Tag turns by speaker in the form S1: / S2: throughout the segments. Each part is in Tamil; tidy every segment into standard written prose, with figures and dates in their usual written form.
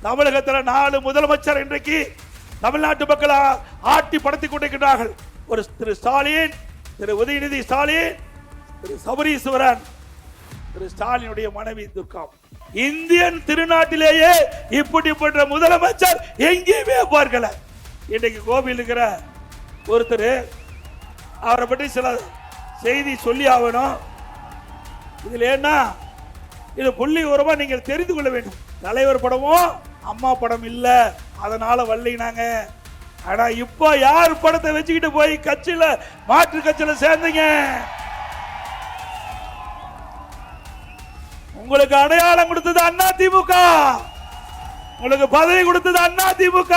S1: தமிழகத்தில் 4 முதலமைச்சர் இன்றைக்கு தமிழ்நாட்டு மக்கள் ஆட்டி படுத்திக் கொண்டிருக்கிறார்கள். ஒரு திரு ஸ்டாலின், திரு உதயநிதி ஸ்டாலின், திரு சபரீஸ்வரன், திரு ஸ்டாலினுடைய மனைவி துர்கா. இந்தியன் திருநாட்டிலேயே இப்படிப்பட்ட முதலமைச்சர் எங்கேயுமே பார்க்கல. இன்றைக்கு கோபியில் இருக்கிற ஒருத்தர், அவரை பற்றி சில செய்தி சொல்லி ஆகணும். இதுல என்ன, இது புள்ளி உரமா நீங்கள் தெரிந்து கொள்ள வேண்டும். தலைவர் படமும் அம்மா படம் இல்ல, அதனால வல்லினாங்க. ஆனா இப்ப யார் படத்தை வச்சுக்கிட்டு போய் கட்சியில மாற்று கட்சியில சேர்ந்தீங்க? உங்களுக்கு அடையாளம் கொடுத்தது அதிமுக, உங்களுக்கு பதவி கொடுத்தது அதிமுக.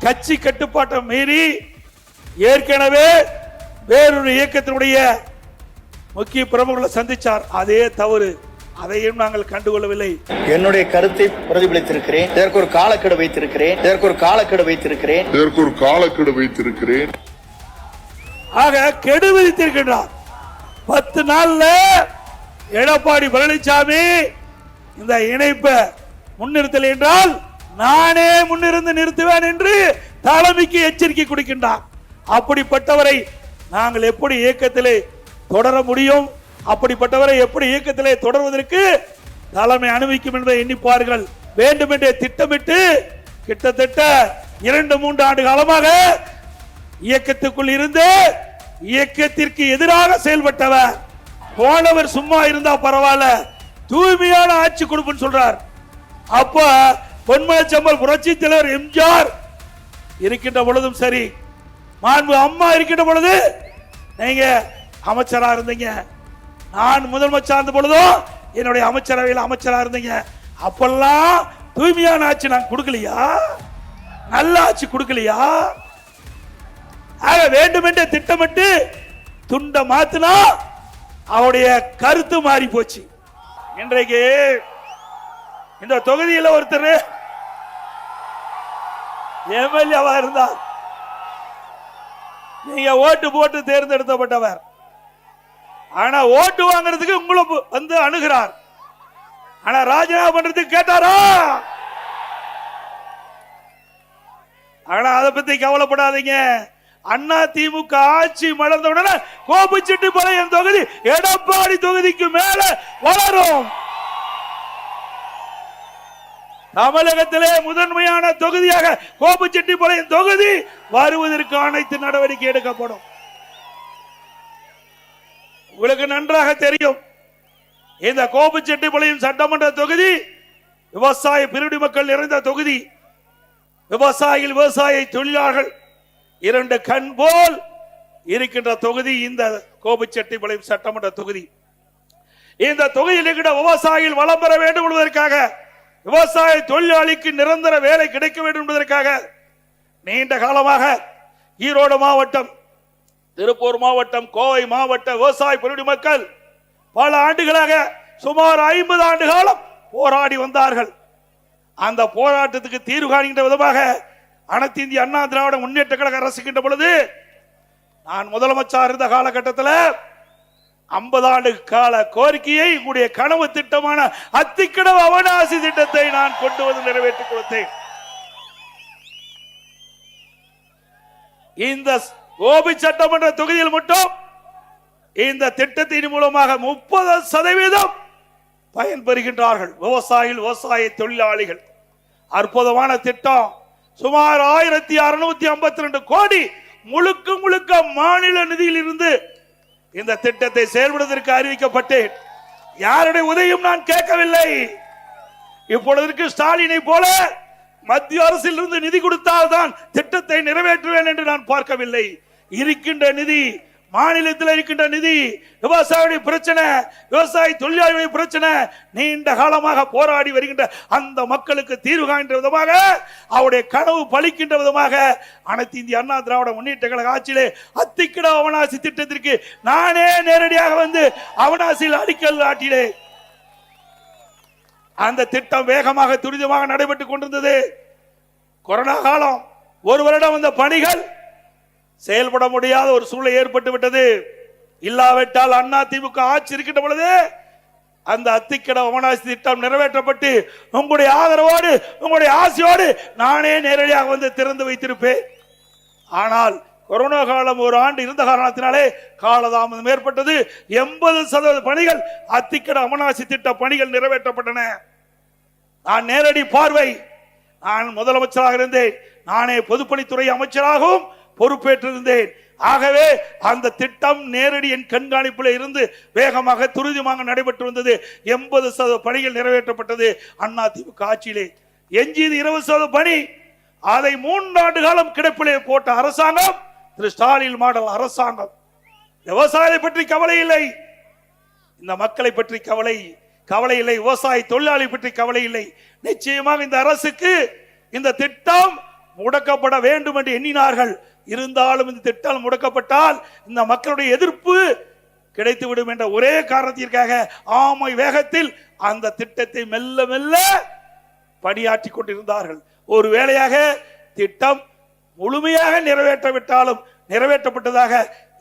S1: கட்சி கட்டுப்பாட்டை மீறி ஏற்கனவே வேறொரு இயக்கத்தினுடைய முக்கிய பிரமுகர்களை சந்திச்சார். அதே தவறு, அதையும் நாங்கள் கண்டுகொள்ளவில்லை.
S2: என்னுடைய கருத்தை பிரதிபலித்திருக்கிறேன். இதற்கு ஒரு காலக்கெடு வைத்திருக்கிறேன்.
S1: ஆக கெடு விதித்திருக்கின்றார். 10 நாள்ல எடப்பாடி பழனிசாமி இந்த இணைப்பை முன்னிறுத்தல் என்றால் நானே முன்னிருந்து நிறுத்துவேன் என்று தலைமைக்கு எச்சரிக்கை கொடுக்கின்றார். அப்படிப்பட்டவரை நாங்கள் எப்படி இயக்கத்திலே தொடர முடியும்? அப்படிப்பட்டவரை எப்படி இயக்கத்திலே தொடர்வதற்கு தலைமை அனுமதிக்கும் என்பதை எண்ணிப்பார்கள். வேண்டுமென்றே திட்டமிட்டு கிட்டத்தட்ட 2-3 ஆண்டு காலமாக இயக்கத்துக்குள் இருந்து இயக்கத்திற்கு எதிராக செயல்பட்டவர். போனவர் சும்மா இருந்தா பரவாயில்ல, தூய்மையான ஆட்சி கொடுப்புன்னு சொல்றார். அப்ப பொன்மனச்சம்பல் புரட்சி தலைவர் எம்ஜிஆர் இருக்கின்ற பொழுதும் சரி, மாண்பு அம்மா இருக்கின்ற பொழுது நீங்க அமைச்சரா இருந்தீங்க, நான் முதலமைச்சர் இருந்த பொழுதும் என்னுடைய அமைச்சரவையில் அமைச்சரா இருந்தீங்க. அப்பெல்லாம் தூய்மையான ஆட்சி நான் கொடுக்கலையா? நல்ல ஆட்சி கொடுக்கலையா? ஆக வேண்டுமென்றே திட்டமிட்டு துண்ட மாத்தினா அவருடைய கருத்து மாறி போச்சு. இன்றைக்கு இந்த தொகுதியில் ஒருத்தர் எம்எல்ஏவா இருந்தார். நீங்க ஓட்டு போட்டு தேர்ந்தெடுக்கப்பட்டவர். ஆனா ஓட்டு வாங்குறதுக்கு உங்களை வந்து அணுகிறார். ஆனா ராஜினாமா பண்றதுக்கு கேட்டாரா? ஆனா அதை பத்தி கவலைப்படாதீங்க. அண்ணா திமுக ஆட்சி மலர்ந்தவுடனே கோபிச்செட்டிப்பாளையம் தொகுதி எடப்பாடி தொகுதிக்கு மேல வளரும். தமிழகத்திலே முதன்மையான தொகுதியாக கோபிச்செட்டிப்பாளையம் தொகுதி வருவதற்கு அனைத்து நடவடிக்கை எடுக்கப்படும். உங்களுக்கு நன்றாக தெரியும், இந்த கோபிச்செட்டிப்பாளையம் சட்டமன்ற தொகுதி விவசாய பிரிவு மக்கள் நிறைந்த தொகுதி. விவசாயிகள், விவசாய தொழிலாளர்கள் 2 கண் போல் இருக்கின்ற தொகுதி இந்த கோபிச்செட்டிப்பாளையம் சட்டமன்ற தொகுதி. இந்த தொகுதியில் இருக்கிற விவசாயிகள் வளம் பெற வேண்டும் என்பதற்காக, விவசாய தொழிலாளிக்கு நிரந்தர வேலை கிடைக்க வேண்டும் என்பதற்காக நீண்ட காலமாக ஈரோடு மாவட்டம், திருப்பூர் மாவட்டம், கோவை மாவட்ட விவசாய பிரிவு மக்கள் பல ஆண்டுகளாக சுமார் 50 ஆண்டு காலம் போராடி வந்தார்கள். அந்த போராட்டத்துக்கு தீர்வு காண்கின்ற விதமாக அனைத்து இந்திய அண்ணா திராவிட முன்னேற்ற கழக அரசுகின்ற பொழுது நான் முதலமைச்சர் இருந்த காலகட்டத்தில் 50 ஆண்டு கால கோரிக்கையை உங்களுடைய கனவு திட்டமான அத்திக்கடவு அவனாசி திட்டத்தை நான் கொண்டு வந்து நிறைவேற்றிக் கொடுத்தேன். இந்த கோபி சட்டமன்ற தொகுதியில் மட்டும் இந்த திட்டத்தின் மூலமாக 30% பயன்பெறுகின்றார்கள் விவசாயிகள், விவசாய தொழிலாளிகள். அற்புதமான திட்டம். சுமார் 1652 கோடி முழுக்க முழுக்க மாநில நிதியில் இருந்து இந்த திட்டத்தை செயல்படுவதற்கு அறிவிக்கப்பட்டேன். யாருடைய உதவியும் நான் கேட்கவில்லை. இப்பொழுதற்கு ஸ்டாலினை போல மத்திய அரசில் இருந்து நிதி கொடுத்தால் தான் திட்டத்தை நிறைவேற்றுவேன் என்று நான் பார்க்கவில்லை. இருக்கின்ற நிதி, மாநிலத்தில் இருக்கின்ற நிதி, விவசாயிகளுடைய பிரச்சனை, விவசாய தொழிலாளர்களுடைய பிரச்சனை, நீண்ட காலமாக போராடி வருகின்ற அந்த மக்களுக்கு தீர்வு காண்கின்ற விதமாக, அவருடைய கனவு பலிக்கின்ற விதமாக அனைத்து இந்திய அண்ணா திராவிட முன்னேற்ற கழக ஆட்சியிலே அத்திக்கட அவனாசி திட்டத்திற்கு நானே நேரடியாக வந்து அவனாசியில் அடிக்கல் நாட்டிலே அந்த திட்டம் வேகமாக துரிதமாக நடைபெற்றுக் கொண்டிருந்தது. கொரோனா காலம், 1 வருடம் அந்த பணிகள் செயல்பட முடியாத ஒரு சூழ்நிலை ஏற்பட்டு விட்டது. இல்லாவிட்டால் அண்ணா திமுக ஆட்சி இருக்கின்ற பொழுது அந்த அத்திக்கட அவனாசி திட்டம் நிறைவேற்றப்பட்டு உங்களுடைய ஆதரவோடு உங்களுடைய ஆசையோடு நானே நேரடியாக வந்து திறந்து வைத்திருப்பேன். ஆனால் கொரோனா காலம் ஒரு ஆண்டு இருந்த காரணத்தினாலே காலதாமதம் ஏற்பட்டது. 80% பணிகள் அத்திக்கட அவனாசி திட்ட பணிகள் நிறைவேற்றப்பட்டன. நான் நேரடி பார்வை, நான் முதலமைச்சராக இருந்தேன், நானே பொதுப்பணித்துறை அமைச்சராகவும் பொறுப்பேற்றிருந்தேன். ஆகவே அந்த திட்டம் நேரடி என் கண்காணிப்பில் இருந்து வேகமாக துரிதமாக நடைபெற்று வந்தது. 80% பணிகள் நிறைவேற்றப்பட்டது அதிமுக ஆட்சியிலே. எஞ்சியது 20% பணி. அதை 3 ஆண்டு காலம் கிடப்பிலே போட்ட அரசாங்கம் திரு ஸ்டாலின் மாடல் அரசாங்கம். விவசாயிகளை பற்றி கவலை இல்லை, இந்த மக்களை பற்றி கவலை இல்லை, விவசாய தொழிலாளி பற்றி கவலை இல்லை. நிச்சயமாக இந்த அரசுக்கு இந்த திட்டம் முடக்கப்பட வேண்டும் என்று எண்ணினார்கள். இருந்தாலும் இந்த திட்டம் முடக்கப்பட்டால் இந்த மக்களுடைய எதிர்ப்பு கிடைத்துவிடும் என்ற ஒரே காரணத்திற்காக ஆமை வேகத்தில் அந்த திட்டத்தை மெல்ல மெல்ல பணியாற்றி கொண்டிருந்தார்கள். ஒரு வேளையாக திட்டம் முழுமையாக நிறைவேற்றவிட்டாலும் நிறைவேற்றப்பட்டதாக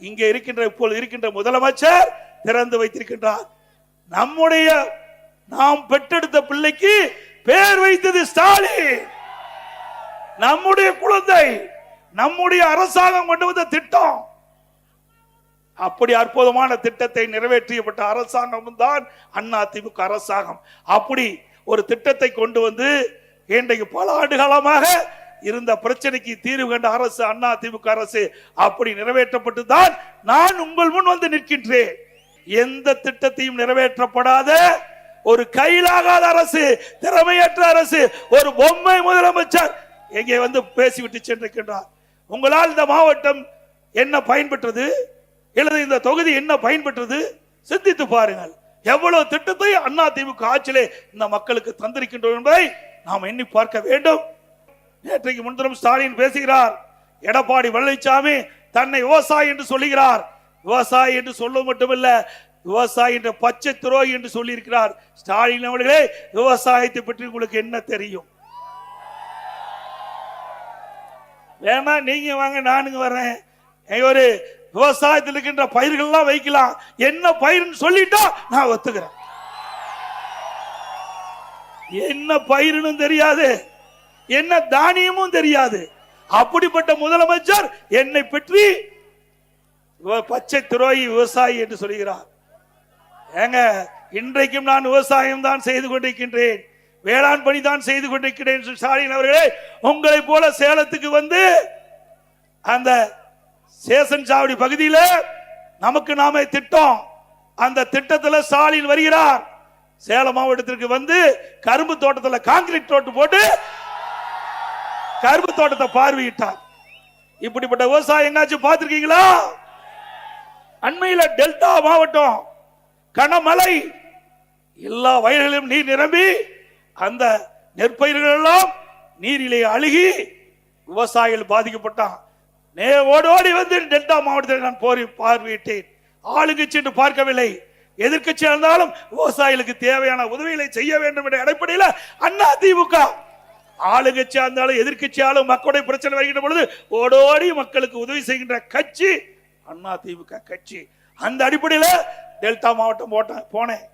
S1: இங்கே இப்போது இருக்கின்ற முதலமைச்சர் திறந்து வைத்திருக்கின்றார். நாம் பெற்றெடுத்த பிள்ளைக்கு பேர் வைத்தது ஸ்டாலின். நம்முடைய குழந்தை, நம்முடைய அரசாங்கம் கொண்டு வந்த திட்டம். அப்படி அற்புதமான திட்டத்தை நிறைவேற்றப்பட்ட அரசாங்கம் தான் அதிமுக அரசாங்கம். அப்படி ஒரு திட்டத்தை கொண்டு வந்து இன்றைக்கு பல ஆண்டு காலமாக இருந்த பிரச்சனைக்கு தீர்வு கண்ட அரசு அதிமுக அரசு. அப்படி நிறைவேற்றப்பட்டு தான் நான் உங்கள் முன் வந்து நிற்கின்றேன். எந்த திட்டத்தையும் நிறைவேற்றப்படாத ஒரு கையிலாகாத அரசு, திறமையற்ற அரசு, ஒரு பொம்மை முதலமைச்சர் எங்கே வந்து பேசிவிட்டு சென்றிருக்கின்றார். உங்களால் இந்த மாவட்டம் என்ன பயன்பெற்றது, அல்லது இந்த தொகுதி என்ன பயன்பெற்றது சிந்தித்து பாருங்கள். எவ்வளவு திட்டத்தை அதிமுக ஆட்சியிலே இந்த மக்களுக்கு தந்திருக்கின்றோம் என்பதை நாம் எண்ணி பார்க்க வேண்டும். நேற்றைக்கு முன்தினம் ஸ்டாலின் பேசுகிறார். எடப்பாடி பழனிசாமி தன்னை விவசாயி என்று சொல்லுகிறார். விவசாயி என்று சொல்ல மட்டுமல்ல, விவசாயி என்ற பச்சை துரோகி என்று சொல்லி இருக்கிறார். ஸ்டாலின் அவர்களே, விவசாயத்தை பற்றி உங்களுக்கு என்ன தெரியும்? வேணா நீங்க வாங்க, நானுங்க வரேன். ஒரு விவசாயத்தில் இருக்கின்ற பயிர்கள்லாம் வைக்கலாம், என்ன பயிர்னு சொல்லிட்டா நான் ஒத்துக்கிறேன். என்ன பயிர்னு தெரியாது, என்ன தானியமும் தெரியாது. அப்படிப்பட்ட முதலமைச்சர் என்னை பற்றி பச்சை துரோகி விவசாயி என்று சொல்கிறார். ஏங்க, இன்றைக்கும் நான் விவசாயம் தான் செய்து கொண்டிருக்கின்றேன், வேளாண் பணி தான் செய்து கொண்டிருக்கிறேன். ஸ்டாலின் அவர்களே, உங்களை போல சேலத்துக்கு வந்து அந்த சேசன் சாவடி பகுதியில் நமக்கு நாமே திட்டம், அந்த திட்டத்தில் ஸ்டாலின் வருகிறார். சேலம் மாவட்டத்திற்கு வந்து கரும்பு தோட்டத்தில் கான்கிரீட் தோட்டு போட்டு கரும்பு தோட்டத்தை பார்வையிட்டார். இப்படிப்பட்ட விவசாயம் எங்காச்சும் பார்த்திருக்கீங்களா? அண்மையில் டெல்டா மாவட்டம் கனமழை, எல்லா வயல்களிலும் நீர் நிரம்பி அந்த நெற்பயிர்கள் எல்லாம் நீரிலே அழுகி விவசாயிகள் பாதிக்கப்பட்டான். ஓடி வந்து டெல்டா மாவட்டத்தில் நான் பார்வையிட்டேன். ஆளுங்கட்சி என்று பார்க்கவில்லை, எதிர்கட்சியா இருந்தாலும் விவசாயிகளுக்கு தேவையான உதவிகளை செய்ய வேண்டும் என்ற அடிப்படையில் அதிமுக, ஆளுங்கட்சியா இருந்தாலும் எதிர்கட்சியாலும் மக்களுடைய பிரச்சனை வருகின்ற பொழுது ஓடோடி மக்களுக்கு உதவி செய்கின்ற கட்சி அதிமுக கட்சி. அந்த அடிப்படையில் டெல்டா மாவட்டம் போனேன்.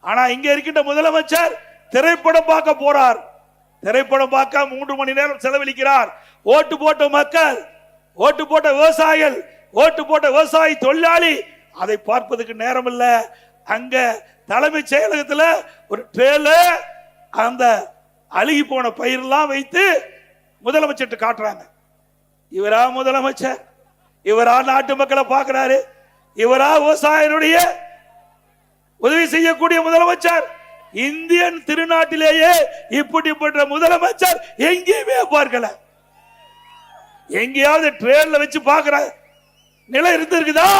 S1: ஆனா இங்க இருக்கின்ற முதலமைச்சர் திரைப்படம் பார்க்க போறார். திரைப்படம் பார்க்க 3 மணி நேரம் செலவழிக்கிறார். ஓட்டு போட்ட மக்கள், ஓட்டு போட்ட விவசாயிகள், ஓட்டு போட்ட விவசாயி தொழிலாளி அதை பார்ப்பதற்கு நேரம் இல்ல. அங்க தலைமைச் செயலகத்தில் ஒரு ட்ரேல அந்த அழுகி போன பயிரெல்லாம் வைத்து முதலமைச்சர் காட்டுறாங்க. இவரா முதலமைச்சர்? இவரா நாட்டு மக்களை பார்க்கிறாரு? இவரா விவசாயினுடைய உதவி செய்யக்கூடிய முதலமைச்சர்? இந்தியன் திருநாட்டிலேயே இப்படிப்பட்ட முதலமைச்சர் எங்கேயுமே பார்க்கல. எங்கேயாவது ட்ரெயின்ல வச்சு பார்க்கிற நிலை இருந்திருக்குதா?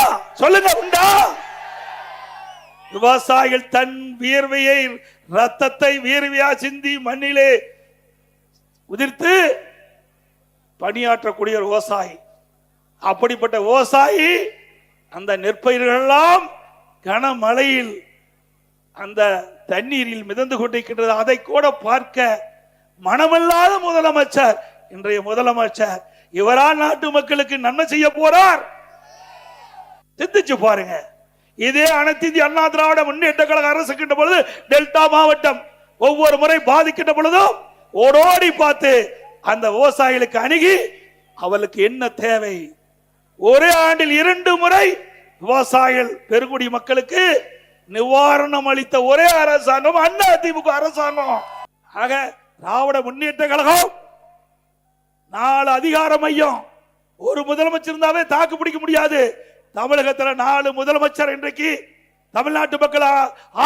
S1: சொல்லுங்க, உண்டா? விவசாயிகள் தன் வியர்வையை, ரத்தத்தை வியர்வையா சிந்தி மண்ணிலே உதிர்த்து பணியாற்றக்கூடிய விவசாயி. அப்படிப்பட்ட விவசாயி அந்த நெற்பயிர்கள் எல்லாம் கனமழையில் அந்த தண்ணீரில் மிதந்து கொண்டிருக்கின்றது. அதை கூட பார்க்க மனமில்லாத முதலமைச்சர், இன்றைய முதலமைச்சர், இவரா நாட்டு மக்களுக்கு நன்மை செய்ய போறார்? சிந்திச்சு பாருங்க. இதே அனைத்து இந்திய அண்ணா திராவிட முன்னேற்ற கழக அரசு கிட்ட பொழுது டெல்டா மாவட்டம் ஒவ்வொரு முறை பாதிக்கின்ற பொழுதும் ஓடோடி பார்த்து அந்த விவசாயிகளுக்கு அணுகி அவளுக்கு என்ன தேவை, ஒரே ஆண்டில் 2 முறை விவசாயிகள் பெருங்குடி மக்களுக்கு நிவாரணம் அளித்த ஒரே அரசாங்கம் அண்ணா திமுக அரசாங்கம். ஆக திராவிட முன்னேற்ற கழகம் 4 அதிகார மையம், ஒரு முதலமைச்சர் இருந்தாவே தாக்கு பிடிக்க முடியாது. தமிழகத்தில் 4 முதலமைச்சர் இன்றைக்கு தமிழ்நாட்டு மக்கள்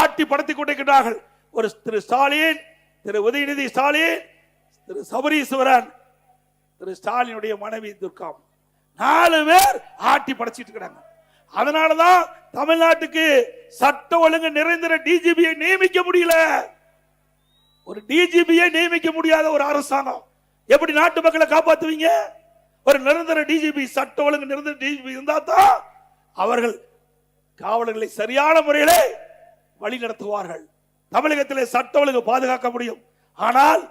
S1: ஆட்டி படுத்திக் கொண்டிருக்கிறார்கள். ஒரு திரு ஸ்டாலின், திரு உதயநிதி ஸ்டாலின், திரு சபரீஸ்வரன், திரு ஸ்டாலினுடைய மனைவி துர்கா, 4 பேர் ஆட்டி படைச்சிட்டு இருக்கிறாங்க. அதனாலதான் தமிழ்நாட்டுக்கு சட்ட ஒழுங்கு நிறைந்த டிஜிபியை நியமிக்க முடியல. ஒரு டிஜிபியை நியமிக்க முடியாத ஒரு அரசாங்கம் எப்படி நாட்டு மக்களை காப்பாற்றுவீங்க? ஒரு நிரந்தர டிஜிபி, சட்ட ஒழுங்கு நிரந்தர டிஜிபி இருந்தா தான் அவர்கள் காவலர்களை சரியான முறையிலே வழி நடத்துவார்கள். தமிழகத்திலே சட்ட ஒழுங்கு பாதுகாக்க முடியும். ஆனால்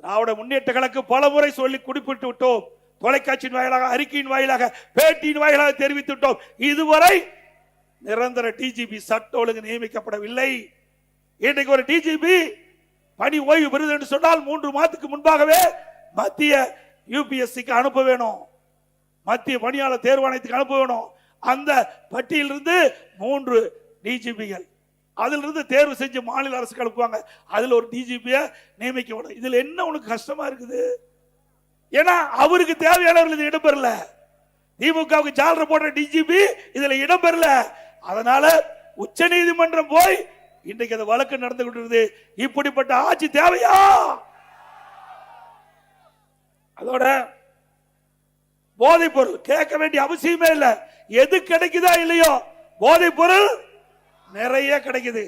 S1: திராவிட முன்னேற்ற கழகம் பல முறை சொல்லி குறிப்பிட்டு விட்டோம். தொலைக்காட்சியின் வாயிலாக, அறிக்கையின் வாயிலாக, பேட்டியின் வாயிலாக தெரிவித்து விட்டோம். இதுவரை நிரந்தர டிஜிபி சட்ட ஒழுங்கு நியமிக்கப்படவில்லை. இன்றைக்கு ஒரு டிஜிபி பணி ஓய்வு பெறுது என்று சொன்னால் 3 மாதத்துக்கு முன்பாகவே மத்திய யூபிஎஸ்சிக்கு அனுப்ப வேணும், மத்திய பணியாளர் தேர்வாணையத்துக்கு அனுப்ப வேணும். அந்த பட்டியலிருந்து 3 டிஜிபிகள் அதிலிருந்து தேர்வு செஞ்சு மாநில அரசுக்கு அனுப்புவாங்க. அதுல ஒரு டிஜிபியை நியமிக்க வேணும். இதுல என்ன உனக்கு கஷ்டமா இருக்குது? ஏன்னா அவருக்கு தேவையானவர்கள் இடம்பெறல. திமுகவுக்கு ஜாலரை போடுற டிஜிபி இதுல இடம்பெறல. அதனால உச்ச நீதிமன்றம் போய் இன்றைக்கு அந்த வழக்கு நடந்து கொண்டிருக்கிறது. இப்படிப்பட்ட ஆட்சி தேவையா? அதோட போதைப் பொருள் கேட்க வேண்டிய அவசியமே இல்லை. எது கிடைக்குதா இல்லையோ போதைப் பொருள் நிறைய கிடைக்குது.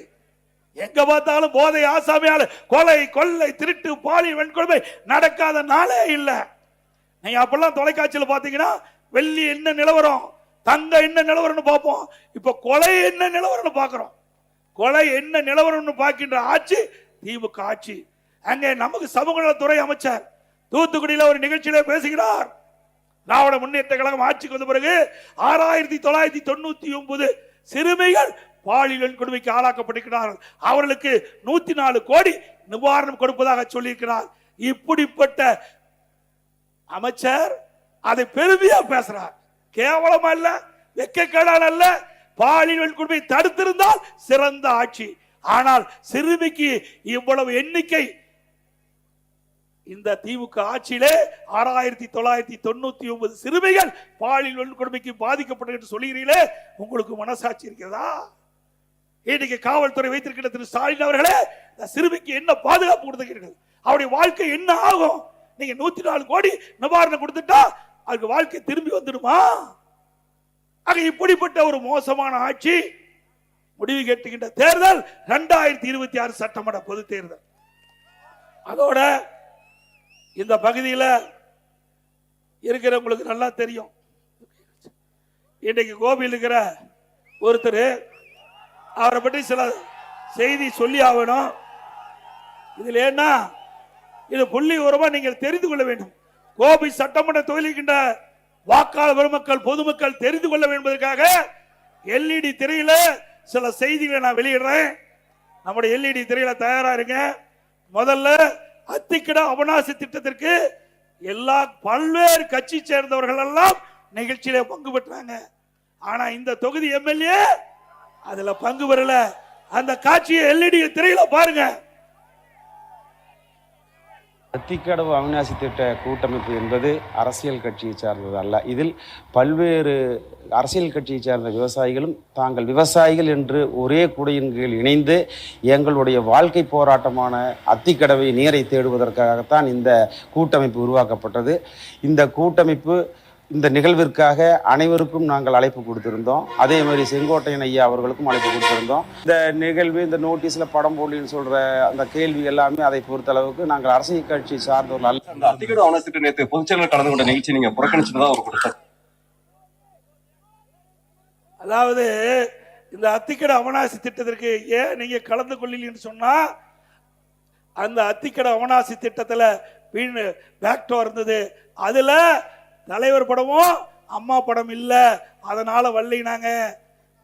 S1: எங்க பார்த்தாலும் போதை ஆசாமியால கொலை, கொள்ளை, திருட்டு, பாலியல் வன்கொடுமை நடக்காத நாளே இல்லை. நீங்க அப்பெல்லாம் தொலைக்காட்சியில் பாத்தீங்கன்னா வெள்ளி என்ன நிலவரம், தங்க என்ன நிலவரம்னு பார்ப்போம். இப்ப கொலை என்ன நிலவரம்னு பார்க்கிறோம். கொலை என்ன நிலவரம்னு பார்க்கின்ற ஆட்சி திமுக ஆட்சி. அங்கே நமக்கு சமூக நலத்துறை அமைச்சர் தூத்துக்குடியில் ஒரு நிகழ்ச்சியில பேசுகிறார். திராவிட முன்னேற்ற கழகம் ஆட்சிக்கு வந்த பிறகு 6999 சிறுமிகள் பாலியல் கொடுமைக்கு ஆளாக்கப்பட்டிருக்கிறார்கள். அவர்களுக்கு 104 கோடி நிவாரணம் கொடுப்பதாக சொல்லியிருக்கிறார். இப்படிப்பட்ட அமைச்சர் அதை பெருமையா பேசுறார். கேவலமா இல்ல, வெக்கக்கேடான அல்ல. பாலியல் கொடுமை தடுத்திருந்தால் சிறந்த ஆட்சி. ஆனால் சிறுமிக்கு இவ்வளவு எண்ணிக்கை இந்த திமுக ஆட்சியிலே 6999 சிறுமிகள் பாலியல் கொடுமைக்கு பாதிக்கப்பட்டது என்று சொல்கிறீர்களே, உங்களுக்கு மனசாட்சி இருக்கிறதா? இன்னைக்கு காவல்துறை வைத்திருக்கிற திரு ஸ்டாலின் அவர்களே, சிறுமிக்கு என்ன பாதுகாப்பு கொடுத்துக்கிறீர்கள்? அவருடைய வாழ்க்கை என்ன ஆகும்? நீங்க 104 கோடி நிவாரணம் கொடுத்துட்டா அதுக்கு வாழ்க்கை திரும்பி வந்துடுமா? ஆக இப்படிப்பட்ட ஒரு மோசமான ஆட்சி முடிவு கேட்டுகின்ற தேர்தல் 2026 சட்டமன்ற பொது தேர்தல். அதோட இந்த பகுதியில் இருக்கிறவங்களுக்கு நல்லா தெரியும். இன்றைக்கு கோபியில் இருக்கிற ஒருத்தர், அவரை பற்றி சில செய்தி சொல்லி ஆகணும். இதுல என்ன, இது புள்ளி உரமா நீங்கள் தெரிந்து கொள்ள வேண்டும். கோபி சட்டமன்ற தொகுதிக்கின்ற வாக்காளர் பெருமக்கள், பொதுமக்கள் தெரிந்து கொள்ள என்பதற்காக எல்இடி திரையில சில செய்திகளை நான் வெளியிடுறேன். நம்முடைய எல்இடி திரையில தயாரா இருங்க. முதல்ல அத்திக்கட அவனாசி திட்டத்திற்கு எல்லா பல்வேறு கட்சி சேர்ந்தவர்கள் எல்லாம் நிகழ்ச்சியில பங்கு பெற்றாங்க. ஆனா இந்த தொகுதி எம்எல்ஏ அதுல பங்கு பெறல. அந்த காட்சியை எல்இடி திரையில பாருங்க.
S3: அத்திக்கடவு அவிநாசி திட்ட கூட்டமைப்பு என்பது அரசியல் கட்சியை சார்ந்தது அல்ல. இதில் பல்வேறு அரசியல் கட்சியை சார்ந்த விவசாயிகளும் தாங்கள் விவசாயிகள் என்று ஒரே குடையின் கீழ் இணைந்து எங்களுடைய வாழ்க்கை போராட்டமான அத்திக்கடவை நீரை தேடுவதற்காகத்தான் இந்த கூட்டமைப்பு உருவாக்கப்பட்டது. இந்த கூட்டமைப்பு இந்த நிகழ்விற்காக அனைவருக்கும் நாங்கள் அழைப்பு கொடுத்திருந்தோம். அதே மாதிரி செங்கோட்டையன் ஐயா அவர்களுக்கும் அழைப்பு கொடுத்திருந்தோம். இந்த நிகழ்வு, இந்த நோட்டீஸ்ல படம் போடலின்னு சொல்ற அந்த கேள்வி எல்லாமே அதை பொறுத்த அளவுக்கு நாங்கள் அரசியல் கட்சி சார்ந்தவர்கள் அல்ல.
S4: அந்த அத்திக்கடவு அவனாசி திட்ட நேற்று பொதுச்செயலர் கலந்து கொண்ட நிகழ்ச்சி நீங்க புறக்கணிச்சுதான் அவர் கொடுத்தார்.
S1: அதாவது இந்த அத்திக்கட அவனாசி திட்டத்திற்கு ஏன் நீங்க கலந்து கொள்ளலன்னு சொன்னா, அந்த அத்திக்கட அவனாசி திட்டத்துல பேக்டோ இருந்தது. அதுல தலைவர் படமும் அம்மா படம் இல்ல, அதனால வள்ளினாங்க.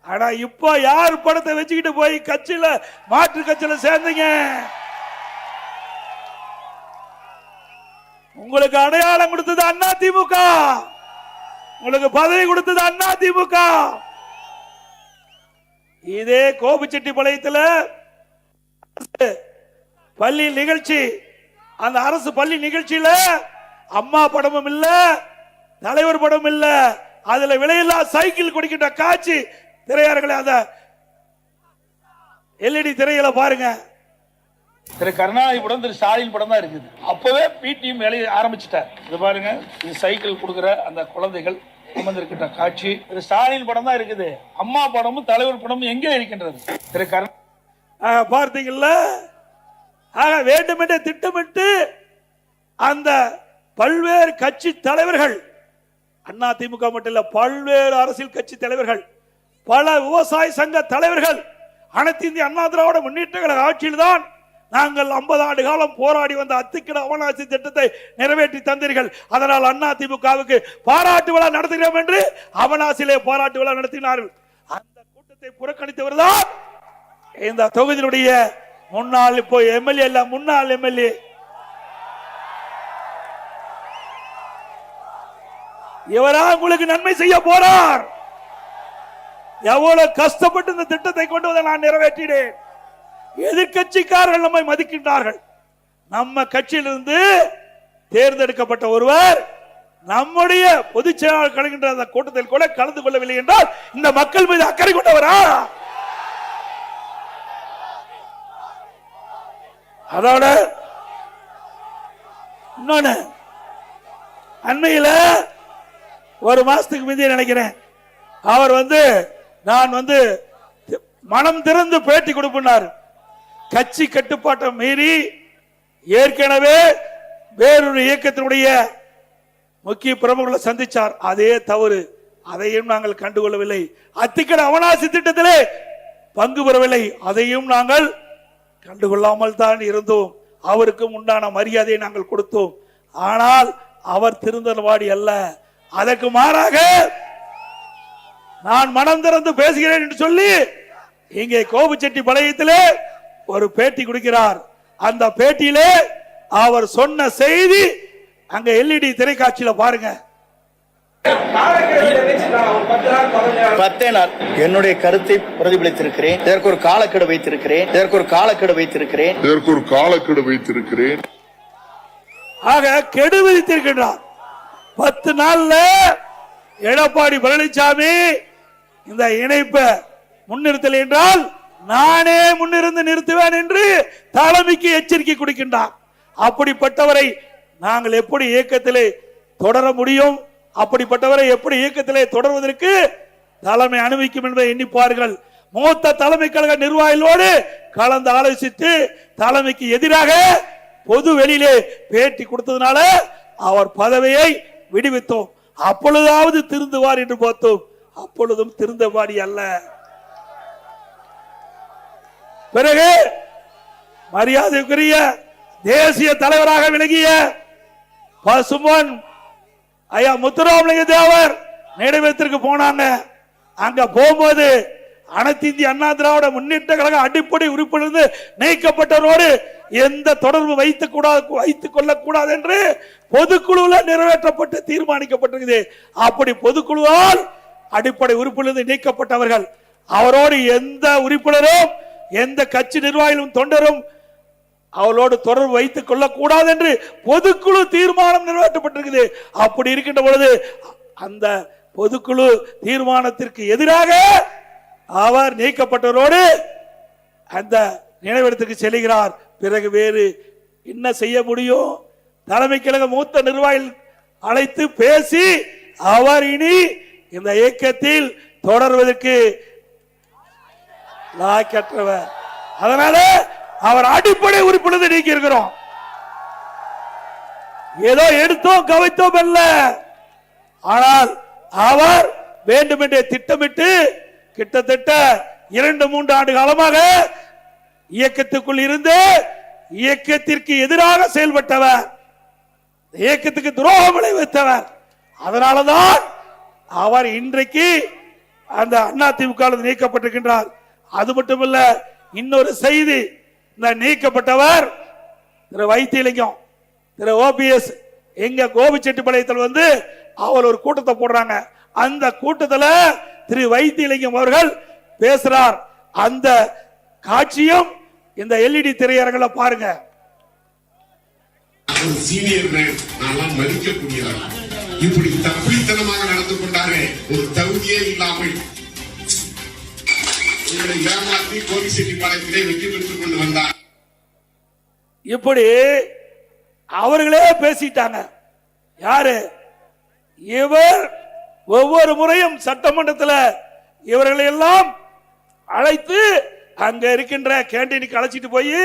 S1: ஆனா இப்போ யார் படத்தை வச்சுக்கிட்டு போய் கட்சியில மாற்று கட்சியில சேர்ந்தீங்க? உங்களுக்கு அடையாளம் கொடுத்தது அண்ணா திமுக, உங்களுக்கு பதவி கொடுத்தது அண்ணா திமுக. இதே கோபிச்செட்டிப்பாளையத்தில் பள்ளி நிகழ்ச்சி, அந்த அரசு பள்ளி நிகழ்ச்சியில அம்மா படமும் இல்ல, தலைவர் படம் இல்ல, அதுல விலையில்லா சைக்கிள் கொடுக்கின்ற காட்சி திரையரங்களை அந்த எல்இடி திரையில பாருங்க.
S5: திரு கருணாநிதி படம், திரு ஸ்டாலின் படம் தான் இருக்குது. அப்பவே பிடிஎம் வேலையை ஆரம்பிச்சுட்டார். இது பாருங்க, இது சைக்கிள் கொடுக்கிற அந்த குழந்தைகள் அமர்ந்திருக்கின்ற காட்சி. திரு ஸ்டாலின் படம் தான் இருக்குது. அம்மா படமும் தலைவர் படமும் எங்கே இருக்கின்றது? திரு
S1: பார்த்தீங்கல்ல? ஆக வேண்டுமென்றே திட்டமிட்டு அந்த பல்வேறு கட்சி தலைவர்கள், அண்ணா திமுக மட்டும் இல்ல, பல்வேறு அரசியல் கட்சி தலைவர்கள், பல விவசாய சங்க தலைவர்கள், அனைத்து இந்திய அண்ணா திராவிட முன்னேற்ற கழக ஆட்சியில் தான் நாங்கள் 50 ஆண்டு காலம் போராடி வந்த அத்திக்கட அவனாசி திட்டத்தை நிறைவேற்றி தந்தீர்கள். அதனால் அண்ணா திமுகவுக்கு பாராட்டு விழா நடத்துகிறோம் என்று அவனாசிலே பாராட்டு விழா நடத்தினார்கள். அந்த கூட்டத்தை புறக்கணித்தவர் தான் இந்த தொகுதியினுடைய முன்னாள், இப்போ எம்எல்ஏ இல்ல, முன்னாள் எம்எல்ஏ. இவரா உங்களுக்கு நன்மை செய்ய போறார். எவ்வளவு கஷ்டப்பட்டு இந்த திட்டத்தை கொண்டு வந்து நான் நிறைவேற்றினேன். எதிர்கட்சிக்காரர்கள் நம்மை மதிக்கின்றார்கள். நம்ம கட்சியிலிருந்து தேர்ந்தெடுக்கப்பட்ட ஒருவர் நம்முடைய பொதுச் செயலாளர் கலக்கின்ற அந்த கூட்டத்தில் கூட கலந்து கொள்ளவில்லை என்றால் இந்த மக்கள் மீது அக்கறை கொண்டவரா? அதோட இன்னொன்னு, அண்மையில ஒரு மாசத்துக்கு முந்தைய நினைக்கிறேன், அவர் நான் மனம் திறந்து பேட்டி கொடுப்பினார். கட்சி கட்டுப்பாட்டை மீறி ஏற்கனவே வேறொரு இயக்கத்தினுடைய முக்கிய பிரமுகர்களை சந்திச்சார். அதே தவறு, அதையும் நாங்கள் கண்டுகொள்ளவில்லை. அத்திக்கட அவனாசி திட்டத்திலே பங்கு பெறவில்லை, அதையும் நாங்கள் கண்டுகொள்ளாமல் தான் இருந்தோம். அவருக்கும் உண்டான மரியாதையை நாங்கள் கொடுத்தோம். ஆனால் அவர் திருந்தவாடி அல்ல. அதற்கு மாறாக நான் மனம் திறந்து பேசுகிறேன் என்று சொல்லி இங்கே கோபிச்செட்டிப்பாளையத்திலே ஒரு பேட்டி கொடுக்கிறார். அந்த பேட்டியிலே அவர் சொன்ன செய்தி அங்க எல்இடி திரைக்காட்சியில பாருங்க.
S2: 10 நாள் என்னுடைய கருத்தை பிரதிபலித்திருக்கிறேன். இதற்கு ஒரு காலக்கெடு வைத்திருக்கிறேன்.
S1: ஆக கெடு விதித்திருக்கிறார். 10 நாள்ல எடப்பாடி பழனிசாமி இந்த இணைப்பை முன்னிறுத்தல் என்றால் நானே முன்னிருந்து நிறுத்துவேன் என்று தலைமைக்கு எச்சரிக்கை கொடுக்கின்றார். அப்படிப்பட்டவரை நாங்கள் எப்படி இயக்கத்திலே தொடர முடியும்? அப்படிப்பட்டவரை எப்படி இயக்கத்திலே தொடர்வதற்கு தலைமை அனுமதிக்கும் என்பதை எண்ணிப்பார்கள். மூத்த தலைமை கழக நிர்வாகிகளோடு கலந்து ஆலோசித்து தலைமைக்கு எதிராக பொது வெளியிலே பேட்டி கொடுத்ததுனால அவர் பதவியை விடுவித்தோம். அப்பொழுதாவது திருந்துவார் என்று பார்த்தோம். அப்பொழுதும் திருந்தவாடி அல்ல. பிறகு மரியாதைக்குரிய தேசிய தலைவராக விளங்கிய பசும்பொன் ஐயா முத்துராமலிங்க தேவர் நினைவகத்திற்கு போனாங்க. அங்க போகும்போது அனைத்து இந்திய அண்ணா திராவிட முன்னேற்ற கழக அடிப்படை உறுப்பிலிருந்து நீக்கப்பட்டவரோடு எந்த தொடர்பு வைத்துக் கொள்ளக்கூடாது என்று பொதுக்குழுவில் நிறைவேற்றப்பட்டு தீர்மானிக்கப்பட்டிருக்கிறது. அப்படி பொதுக்குழுவால் அடிப்படை உறுப்பிலிருந்து நீக்கப்பட்டவர்கள், அவரோடு எந்த உறுப்பினரும் எந்த கட்சி நிர்வாகிகளும் தொண்டரும் அவளோடு தொடர்பு வைத்துக் கொள்ளக்கூடாது என்று பொதுக்குழு தீர்மானம் நிறைவேற்றப்பட்டிருக்கிறது. அப்படி இருக்கின்ற பொழுது அந்த பொதுக்குழு தீர்மானத்திற்கு எதிராக அவர் நீக்கப்பட்டவரோடு அந்த நினைவிடத்துக்கு செல்கிறார். பிறகு வேறு என்ன செய்ய முடியும்? தலைமை கழக மூத்த நிர்வாகிகள் அழைத்து பேசி அவர் இனி இந்த இயக்கத்தில் தொடர்வதற்கு லாயக்கற்றவர். அதனால அவர் அடிப்படை உறுப்பினர் நீக்கி இருக்கிறோம். ஏதோ எடுத்தோம் கவித்தோம் அல்ல. ஆனால் அவர் வேண்டுமென்றே திட்டமிட்டு கிட்டத்தட்ட 2-3 ஆண்டு காலமாக இயக்கத்துக்குள் இருந்து இயக்கத்திற்கு எதிராக செயல்பட்டவர், இயக்கத்துக்கு துரோகம் விளைவித்தவர். அதனாலதான் அவர் இன்றைக்கு அந்த அதிமுக நீக்கப்பட்டிருக்கின்றார். அது மட்டுமல்ல, இன்னொரு செய்தி, இந்த நீக்கப்பட்டவர் திரு வைத்தியலிங்கம், திரு OPS எங்க கோபிச்செட்டிப்பாளையத்தில் வந்து அவர் ஒரு கூட்டத்தை போடுறாங்க. அந்த கூட்டத்தில் திரு வைத்தியலிங்கம் அவர்கள் பேசுறார். அந்த காட்சியும் இந்த LED திரையரங்குல பாருங்க.
S6: சீனியர் நான் மதிக்கக்கூடியவர் இப்படி தப்பித்தனமாக நடந்து கொண்டாரே, ஒரு தகுதியே இல்லாமல் இவரை ஏமாற்றி கோபிச்செட்டிப்பாளையத்திலே வெற்றி பெற்றுக் கொண்டு வந்தார்.
S1: இப்படி அவர்களே பேசிட்டாங்க. யாரு இவர்? ஒவ்வொரு முறையும் சட்டமன்றத்தில் இவர்களை எல்லாம் அழைத்து அங்க இருக்கின்ற கேண்டீனுக்கு அழைச்சிட்டு போய்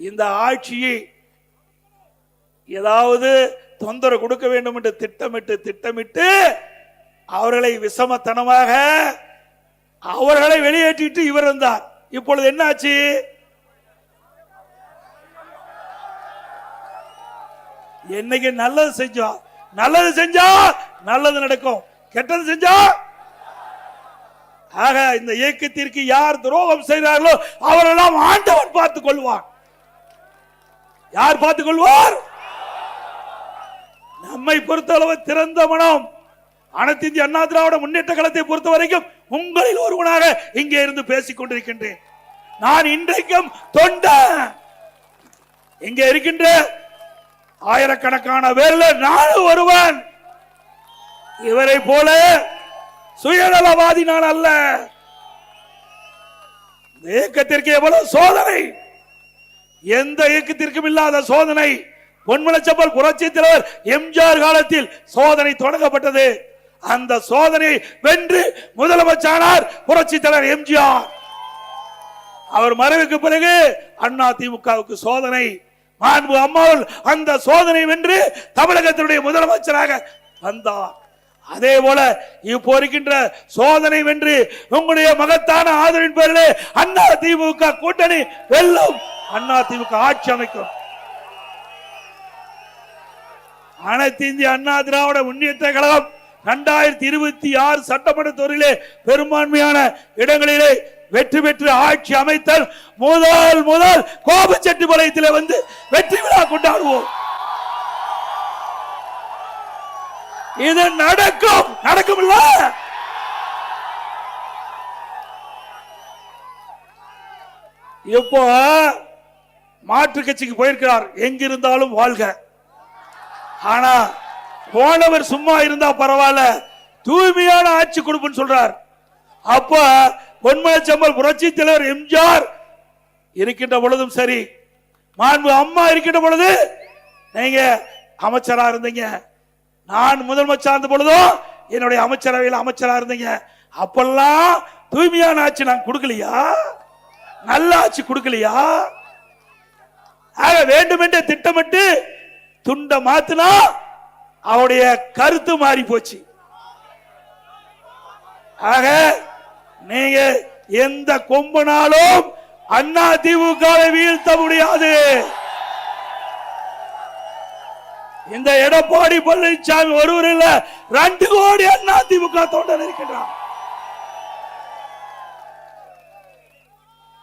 S1: இந்த ஆட்சியை ஏதாவது தொந்தரவு கொடுக்க வேண்டும் என்று திட்டமிட்டு அவர்களை விஷமத்தனமாக அவர்களை வெளியேற்றிட்டு இவர் வந்தார். இப்பொழுது என்ன ஆச்சு? என்னைக்கு நல்லது செஞ்சா நல்லது நடக்கும், கெட்டது செஞ்சா. ஆக இந்த இயக்கத்திற்கு யார் துரோகம் செய்தார்களோ அவரெல்லாம் ஆண்டவன் பார்த்துக் கொள்வார். யார் பார்த்துக் கொள்வார்? நம்மை பொறுத்தளவு திறந்த மனம். அனைத்து இந்திய அண்ணா திராவிட முன்னேற்ற கழகத்தை பொறுத்த வரைக்கும் உங்களில் ஒருவனாக இங்கே இருந்து பேசிக் கொண்டிருக்கின்றேன். நான் இன்றைக்கும் தொண்டன். இங்கே இருக்கின்ற ஆயிரக்கணக்கான பேர்ல நானும் ஒருவன். இவரை போல சுயநலவாதி நான் அல்ல. இயக்கத்திற்கு எவ்வளவு சோதனை, எந்த இயக்கத்திற்கும் இல்லாத சோதனை. பொன்மனச்செம்மல் புரட்சி தலைவர் எம்ஜிஆர் காலத்தில் சோதனை தொடங்கப்பட்டது. அந்த சோதனை வென்று முதலமைச்சரானார் புரட்சி தலைவர் எம்ஜிஆர். அவர் மறைவுக்கு பிறகு அதிமுகவுக்கு சோதனை. மாண்பு அம்மாள் அந்த சோதனை வென்று தமிழகத்தினுடைய முதலமைச்சராக வந்தார். அதே போல இப்போ இருக்கின்ற சோதனை வென்று உங்களுடைய மகத்தான ஆதரவின் பேரிலே அதிமுக கூட்டணி வெல்லும், அதிமுக ஆட்சி அமைக்கும். அனைத்து இந்திய அண்ணா திராவிட முன்னேற்ற கழகம் 2026 சட்டமன்ற தேர்தலிலே பெரும்பான்மையான இடங்களிலே வெற்றி பெற்று ஆட்சி அமைத்தல் முதல் கோபிச்செட்டிப்பாளையத்திலே வந்து வெற்றி விழா கொண்டாடுவோம். இது நடக்கும் இல்ல? இப்போ மாற்று கட்சிக்கு போயிருக்கிறார். எங்கிருந்தாலும் வாழ்க. ஆனா போனவர் சும்மா இருந்தா பரவாயில்ல, தூய்மையான ஆட்சி கொடுப்புன்னு சொல்றார். அப்ப பொன்மனச்செம்மல் புரட்சி தலைவர் எம்ஜிஆர் இருக்கின்ற பொழுதும் சரி, மாண்பு அம்மா இருக்கின்ற பொழுது நீங்க அமைச்சரா இருந்தீங்க, நான் முதலமைச்சர் இருந்த பொழுதும் என்னுடைய அமைச்சரவையில் அமைச்சரா இருந்தீங்க. அப்பெல்லாம் தூய்மையான ஆட்சி நான் கொடுக்கலையா? நல்ல ஆட்சி கொடுக்கலையா? ஆக வேண்டுமென்றே திட்டமிட்டு துண்ட மாத்தினா அவருடைய கருத்து மாறி போச்சு. ஆக நீங்க எந்த கொம்பனாலும் அதிமுகவை வீழ்த்த முடியாது. இந்த எடப்பாடி பழனிசாமி ஒருவர் இல்ல, 2 கோடி அதிமுக தொண்டர் இருக்கின்றார்.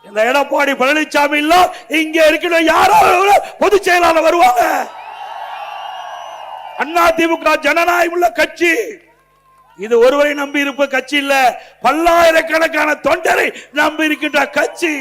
S1: இந்த எடப்பாடி பழனிசாமி இல்ல, இங்க இருக்கிற யாராவது பொதுச் செயலாளர் வருவாங்க. அதிமுக ஜனநாயகம் உள்ள கட்சி. இது ஒருவரை நம்பி இருப்ப கட்சி இல்ல, பல்லாயிரக்கணக்கான தொண்டரை நம்பி இருக்கின்ற கட்சி.